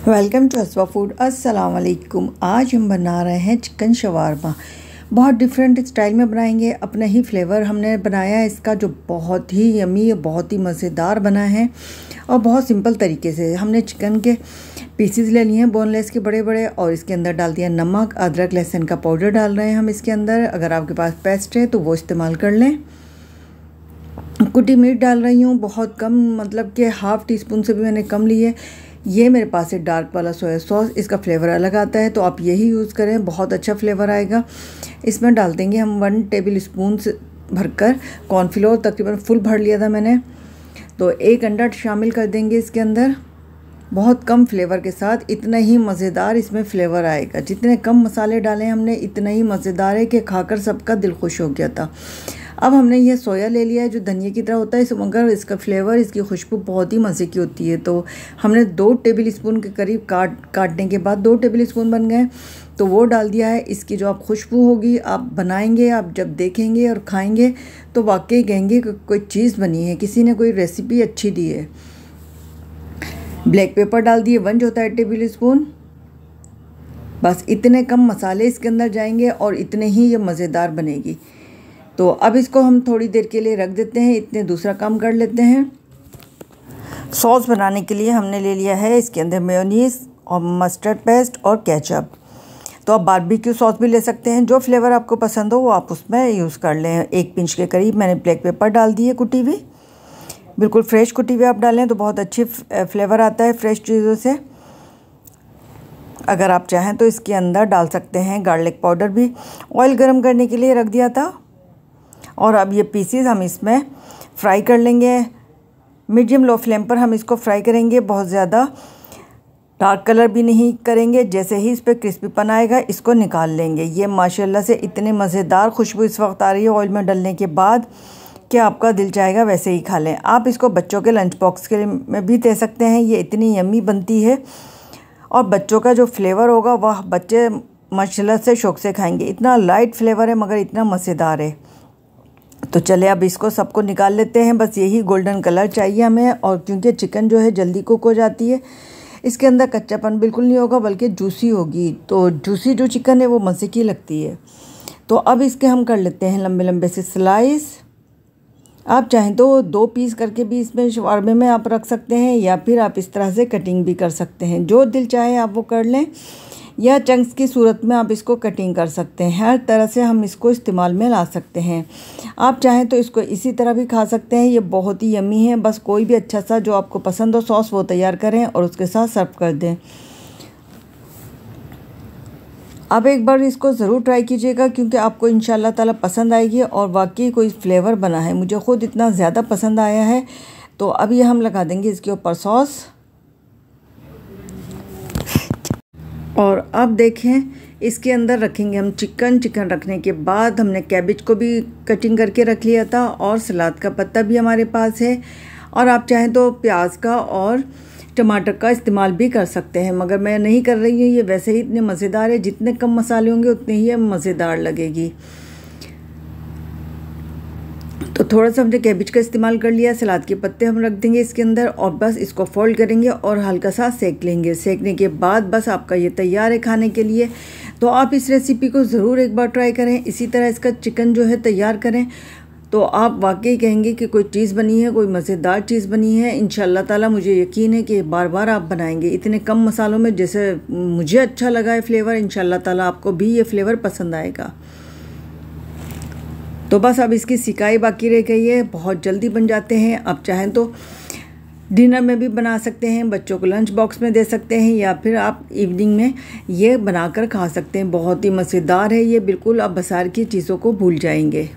Welcome to अस्वा food. अस्सलाम वालेकुम। आज हम बना रहे हैं चिकन शवारमा। बहुत डिफरेंट स्टाइल में बनाएंगे, अपना ही फ्लेवर हमने बनाया है इसका, जो बहुत ही यमी, बहुत ही मज़ेदार बना है और बहुत सिंपल तरीके से। हमने चिकन के पीसेस ले लिए हैं बोनलेस के बड़े बड़े, और इसके अंदर डाल दिया नमक, अदरक लहसुन का पाउडर डाल रहे हैं हम इसके अंदर। अगर आपके पास पेस्ट है तो वो इस्तेमाल कर लें। कुटी मीट डाल रही हूँ, बहुत कम, मतलब कि हाफ़ टी स्पून से भी मैंने कम ली है। ये मेरे पास है डार्क वाला सोया सॉस, इसका फ्लेवर अलग आता है तो आप यही यूज़ करें, बहुत अच्छा फ्लेवर आएगा। इसमें डाल देंगे हम 1 टेबल स्पून से भरकर कॉर्नफ्लोर, तकरीबन फुल भर लिया था मैंने, तो 1 अंडा शामिल कर देंगे इसके अंदर। बहुत कम फ्लेवर के साथ इतना ही मज़ेदार इसमें फ्लेवर आएगा। जितने कम मसाले डाले हमने इतना ही मज़ेदार है कि खाकर सबका दिल खुश हो गया था। अब हमने ये सोया ले लिया है जो धनिया की तरह होता है, मगर इसका फ्लेवर, इसकी खुशबू बहुत ही मज़े की होती है। तो हमने 2 टेबल स्पून के करीब काटने के बाद 2 टेबल स्पून बन गए, तो वो डाल दिया है। इसकी जो आप खुशबू होगी, आप बनाएंगे, आप जब देखेंगे और खाएंगे तो वाकई कहेंगे कि कोई चीज़ बनी है, किसी ने कोई रेसिपी अच्छी दी है। ब्लैक पेपर डाल दिए 1 चौथाई टेबल स्पून। बस इतने कम मसाले इसके अंदर जाएंगे और इतने ही ये मज़ेदार बनेगी। तो अब इसको हम थोड़ी देर के लिए रख देते हैं, इतने दूसरा काम कर लेते हैं। सॉस बनाने के लिए हमने ले लिया है इसके अंदर मेयोनीज़ और मस्टर्ड पेस्ट और केचप। तो आप बारबेक्यू सॉस भी ले सकते हैं, जो फ्लेवर आपको पसंद हो वो आप उसमें यूज़ कर लें। 1 पिंच के करीब मैंने ब्लैक पेपर डाल दी है कुटी हुई, बिल्कुल फ्रेश कुटी हुई आप डालें तो बहुत अच्छी फ्लेवर आता है फ्रेश चीज़ों से। अगर आप चाहें तो इसके अंदर डाल सकते हैं गार्लिक पाउडर भी। ऑयल गर्म करने के लिए रख दिया था, और अब ये पीसेस हम इसमें फ्राई कर लेंगे। मीडियम लो फ्लेम पर हम इसको फ्राई करेंगे, बहुत ज़्यादा डार्क कलर भी नहीं करेंगे। जैसे ही इस पर क्रिस्पीपन आएगा इसको निकाल लेंगे। ये माशाल्लाह से इतने मज़ेदार खुशबू इस वक्त आ रही है ऑयल में डलने के बाद कि आपका दिल चाहेगा वैसे ही खा लें। आप इसको बच्चों के लंच बॉक्स के में भी दे सकते हैं, ये इतनी यम्मी बनती है और बच्चों का जो फ्लेवर होगा वह बच्चे माशाल्लाह से शौक़ से खाएँगे। इतना लाइट फ्लेवर है मगर इतना मज़ेदार है। तो चले अब इसको सबको निकाल लेते हैं। बस यही गोल्डन कलर चाहिए हमें, और क्योंकि चिकन जो है जल्दी कुक हो जाती है, इसके अंदर कच्चापन बिल्कुल नहीं होगा बल्कि जूसी होगी। तो जूसी जो चिकन है वो मज़े की लगती है। तो अब इसके हम कर लेते हैं लंबे लंबे से स्लाइस। आप चाहें तो 2 पीस करके भी इसमें शवारमे में आप रख सकते हैं, या फिर आप इस तरह से कटिंग भी कर सकते हैं, जो दिल चाहे आप वो कर लें, या चंक्स की सूरत में आप इसको कटिंग कर सकते हैं। हर तरह से हम इसको इस्तेमाल में ला सकते हैं। आप चाहें तो इसको इसी तरह भी खा सकते हैं, ये बहुत ही यम्मी है। बस कोई भी अच्छा सा जो आपको पसंद हो सॉस वो तैयार करें और उसके साथ सर्व कर दें। अब एक बार इसको ज़रूर ट्राई कीजिएगा, क्योंकि आपको इंशाल्लाह ताला पसंद आएगी और वाकई कोई फ्लेवर बना है। मुझे ख़ुद इतना ज़्यादा पसंद आया है। तो अब ये हम लगा देंगे इसके ऊपर सॉस। और अब देखें इसके अंदर रखेंगे हम चिकन। चिकन रखने के बाद हमने कैबेज को भी कटिंग करके रख लिया था, और सलाद का पत्ता भी हमारे पास है, और आप चाहें तो प्याज का और टमाटर का इस्तेमाल भी कर सकते हैं, मगर मैं नहीं कर रही हूँ। ये वैसे ही इतने मज़ेदार है, जितने कम मसाले होंगे उतने ही मज़ेदार लगेगी। तो थोड़ा सा हमने कैबेज का इस्तेमाल कर लिया। सलाद के पत्ते हम रख देंगे इसके अंदर, और बस इसको फोल्ड करेंगे और हल्का सा सेक लेंगे। सेकने के बाद बस आपका ये तैयार है खाने के लिए। तो आप इस रेसिपी को ज़रूर एक बार ट्राई करें, इसी तरह इसका चिकन जो है तैयार करें, तो आप वाकई कहेंगे कि कोई चीज़ बनी है, कोई मज़ेदार चीज़ बनी है। इंशाल्लाह ताला मुझे यकीन है कि बार बार आप बनाएंगे इतने कम मसालों में। जैसे मुझे अच्छा लगा है फ्लेवर, इंशाल्लाह ताला आपको भी ये फ्लेवर पसंद आएगा। तो बस अब इसकी सिकाई बाकी रह गई है, बहुत जल्दी बन जाते हैं। आप चाहें तो डिनर में भी बना सकते हैं, बच्चों को लंच बॉक्स में दे सकते हैं, या फिर आप इवनिंग में ये बनाकर खा सकते हैं। बहुत ही मज़ेदार है ये, बिल्कुल आप बाजार की चीज़ों को भूल जाएंगे।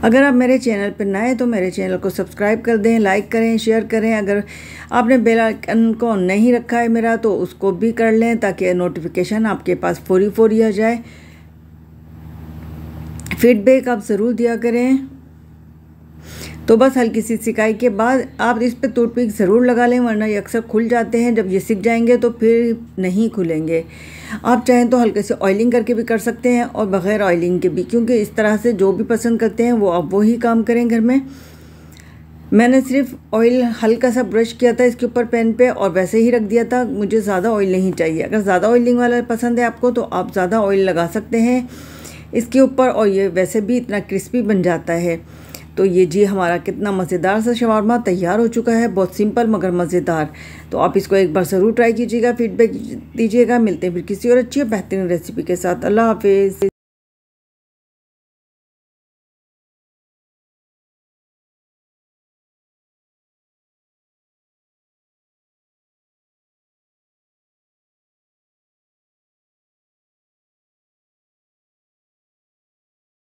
अगर आप मेरे चैनल पर नए हैं तो मेरे चैनल को सब्सक्राइब कर दें, लाइक करें, शेयर करें। अगर आपने बेल आइकन को नहीं रखा है मेरा तो उसको भी कर लें, ताकि नोटिफिकेशन आपके पास फौरी आ जाए। फीडबैक आप ज़रूर दिया करें। तो बस हल्की सी सिकाई के बाद आप इस पर टूथपिक ज़रूर लगा लें, वरना ये अक्सर खुल जाते हैं। जब ये सिक जाएंगे तो फिर नहीं खुलेंगे। आप चाहें तो हल्के से ऑयलिंग करके भी कर सकते हैं और बग़ैर ऑयलिंग के भी, क्योंकि इस तरह से जो भी पसंद करते हैं वो आप वही काम करें घर में। मैंने सिर्फ ऑयल हल्का सा ब्रश किया था इसके ऊपर पैन पे और वैसे ही रख दिया था। मुझे ज़्यादा ऑयल नहीं चाहिए। अगर ज़्यादा ऑयलिंग वाला पसंद है आपको तो आप ज़्यादा ऑयल लगा सकते हैं इसके ऊपर, और ये वैसे भी इतना क्रिस्पी बन जाता है। तो ये जी हमारा कितना मज़ेदार सा शवारमा तैयार हो चुका है, बहुत सिंपल मगर मज़ेदार। तो आप इसको एक बार ज़रूर ट्राई कीजिएगा, फीडबैक दीजिएगा। मिलते हैं फिर किसी और अच्छी और बेहतरीन रेसिपी के साथ। अल्लाह हाफिज़।